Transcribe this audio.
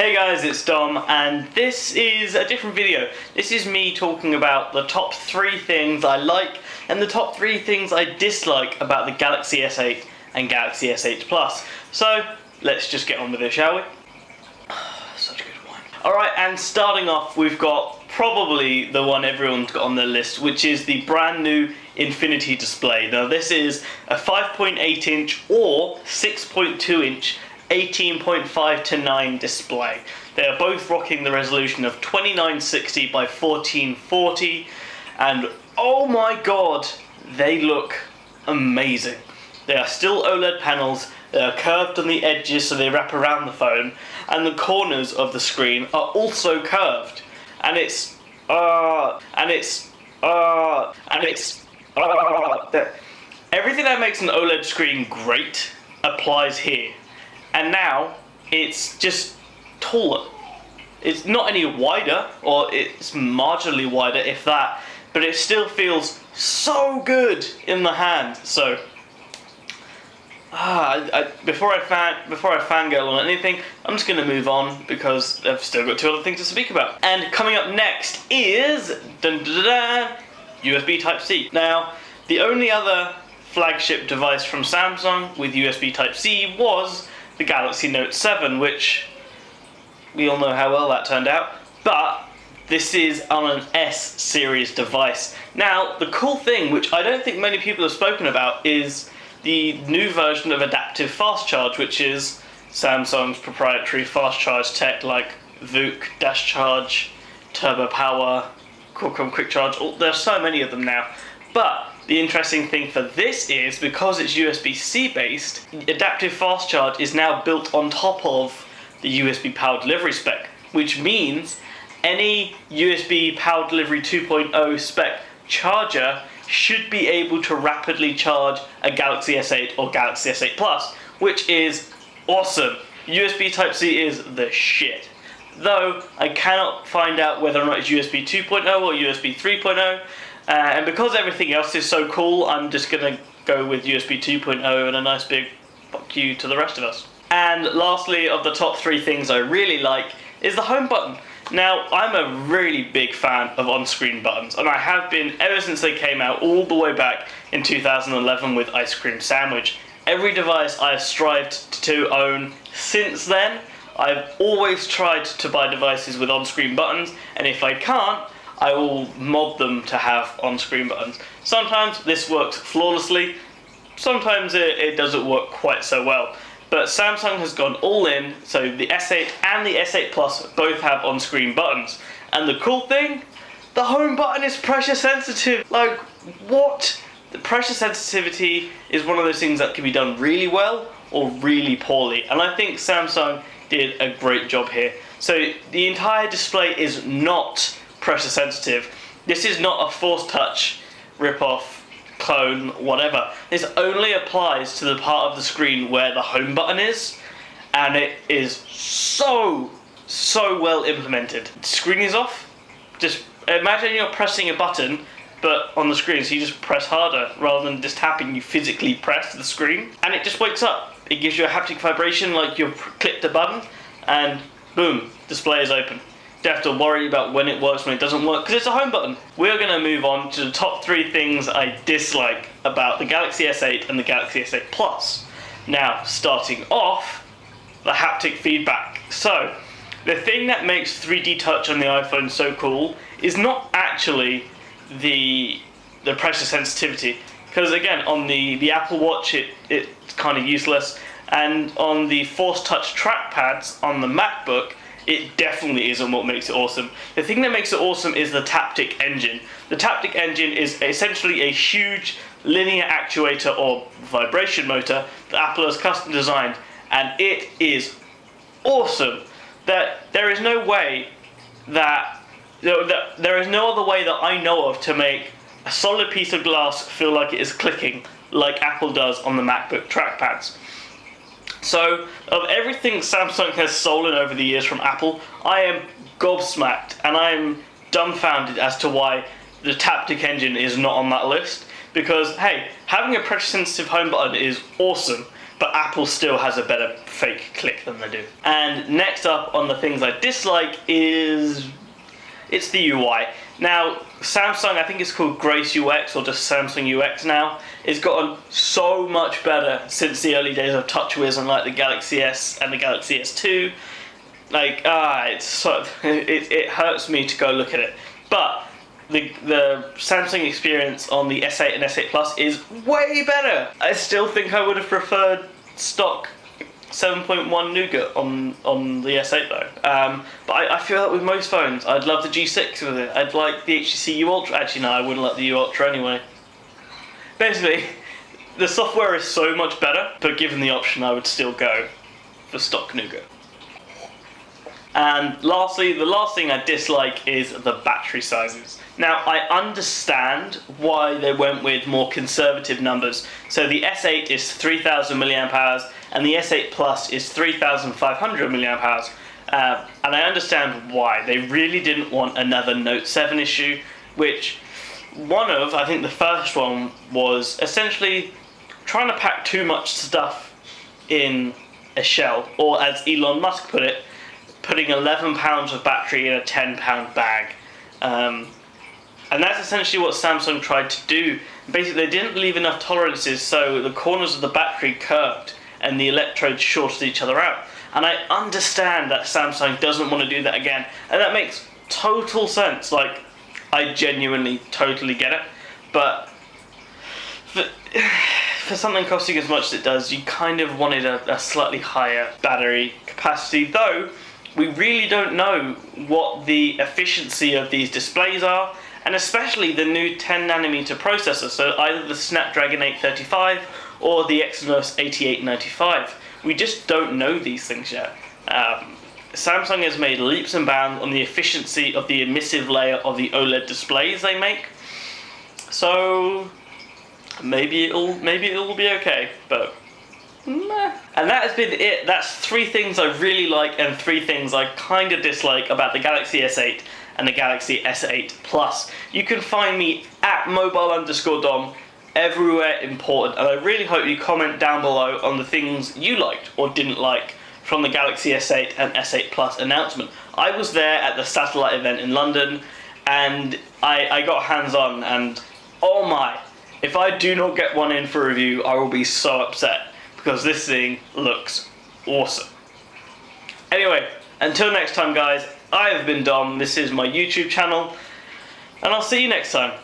Hey guys, it's Dom, and this is a different video. This is me talking about the top 3 things I like and the top 3 things I dislike about the Galaxy S8 and Galaxy S8 Plus. So, let's just get on with it, shall we? Such a good one. Alright, and starting off, we've got probably the one everyone's got on their list, which is the brand new Infinity display. Now this is a 5.8 inch or 6.2 inch 18.5:9 display. They are both rocking the resolution of 2960 by 1440, and oh my god, they look amazing. They are still OLED panels, they are curved on the edges so they wrap around the phone, and the corners of the screen are also curved. And everything that makes an OLED screen great applies here. And now it's just taller. It's not any wider, or it's marginally wider, if that, but it still feels so good in the hand. So, before I fangirl on anything, I'm just going to move on because I've still got 2 other things to speak about. And coming up next is USB Type-C. Now, the only other flagship device from Samsung with USB Type-C was the Galaxy Note 7, which we all know how well that turned out, but this is on an S series device. Now, the cool thing, which I don't think many people have spoken about, is the new version of Adaptive Fast Charge, which is Samsung's proprietary fast charge tech like VOOC, Dash Charge, Turbo Power, Qualcomm Quick Charge. There's so many of them now. But the interesting thing for this is, because it's USB-C based, Adaptive Fast Charge is now built on top of the USB Power Delivery spec, which means any USB Power Delivery 2.0 spec charger should be able to rapidly charge a Galaxy S8 or Galaxy S8 Plus, which is awesome. USB Type-C is the shit. Though I cannot find out whether or not it's USB 2.0 or USB 3.0. And because everything else is so cool, I'm just going to go with USB 2.0 and a nice big fuck you to the rest of us. And lastly, of the top 3 things I really like is the home button. Now, I'm a really big fan of on-screen buttons, and I have been ever since they came out, all the way back in 2011 with Ice Cream Sandwich. Every device I have strived to own since then. I've always tried to buy devices with on-screen buttons, and if I can't, I will mod them to have on-screen buttons. Sometimes this works flawlessly, sometimes it doesn't work quite so well. But Samsung has gone all in, so the S8 and the S8 Plus both have on-screen buttons. And the cool thing, the home button is pressure sensitive. Like, what? The pressure sensitivity is one of those things that can be done really well or really poorly. And I think Samsung did a great job here. So the entire display is not pressure sensitive. This is not a Force Touch rip-off, clone, whatever. This only applies to the part of the screen where the home button is, and it is so well implemented. The screen is off. Just imagine you're pressing a button, but on the screen, so you just press harder rather than just tapping. You physically press the screen, and it just wakes up. It gives you a haptic vibration like you've clicked a button, and boom, display is open. Don't have to worry about when it works, when it doesn't work, because it's a home button. We're going to move on to the top 3 things I dislike about the Galaxy S8 and the Galaxy S8 Plus. Now, starting off, the haptic feedback. So, the thing that makes 3D Touch on the iPhone so cool is not actually the pressure sensitivity, because again, on the Apple Watch, it's kind of useless, and on the Force Touch trackpads on the MacBook, it definitely isn't what makes it awesome. The thing that makes it awesome is the Taptic engine. The Taptic engine is essentially a huge linear actuator or vibration motor that Apple has custom designed, and it is awesome. There is no way that there is no other way that I know of to make a solid piece of glass feel like it is clicking like Apple does on the MacBook trackpads. So, of everything Samsung has stolen over the years from Apple, I am gobsmacked and I am dumbfounded as to why the Taptic engine is not on that list. Because, hey, having a pressure-sensitive home button is awesome, but Apple still has a better fake click than they do. And next up on the things I dislike is it's the UI. Now, Samsung, I think it's called Grace UX or just Samsung UX now, it's gotten so much better since the early days of TouchWiz and like the Galaxy S and the Galaxy S2. Like, it hurts me to go look at it. But the Samsung experience on the S8 and S8 Plus is way better. I still think I would have preferred stock 7.1 Nougat on the S8 though. But I feel like with most phones, I'd love the G6 with it. I'd like the HTC U Ultra. Actually, no, I wouldn't like the U Ultra anyway. Basically, the software is so much better, but given the option, I would still go for stock Nougat. And lastly, the last thing I dislike is the battery sizes. Now, I understand why they went with more conservative numbers. So the S8 is 3000 milliamp hours and the S8 Plus is 3500 milliamp hours. And I understand why. They really didn't want another Note 7 issue, which I think the first one was essentially trying to pack too much stuff in a shell, or as Elon Musk put it, putting 11 pounds of battery in a 10-pound bag. And that's essentially what Samsung tried to do. Basically, they didn't leave enough tolerances, so the corners of the battery curved and the electrodes shorted each other out. And I understand that Samsung doesn't want to do that again, and that makes total sense. Like, I genuinely totally get it. But for something costing as much as it does, you kind of wanted a slightly higher battery capacity, though we really don't know what the efficiency of these displays are, and especially the new 10nm processor, so either the Snapdragon 835 or the Exynos 8895. We just don't know these things yet. Samsung has made leaps and bounds on the efficiency of the emissive layer of the OLED displays they make, so maybe it'll be okay, but meh. And that has been it. That's 3 things I really like and 3 things I kind of dislike about the Galaxy S8 and the Galaxy S8 Plus. You can find me at mobile_dom everywhere important, and I really hope you comment down below on the things you liked or didn't like from the Galaxy S8 and S8 Plus announcement. I was there at the satellite event in London, and I got hands-on, and oh my, if I do not get one in for review, I will be so upset, because this thing looks awesome. Anyway, until next time guys, I have been Dom, this is my YouTube channel, and I'll see you next time.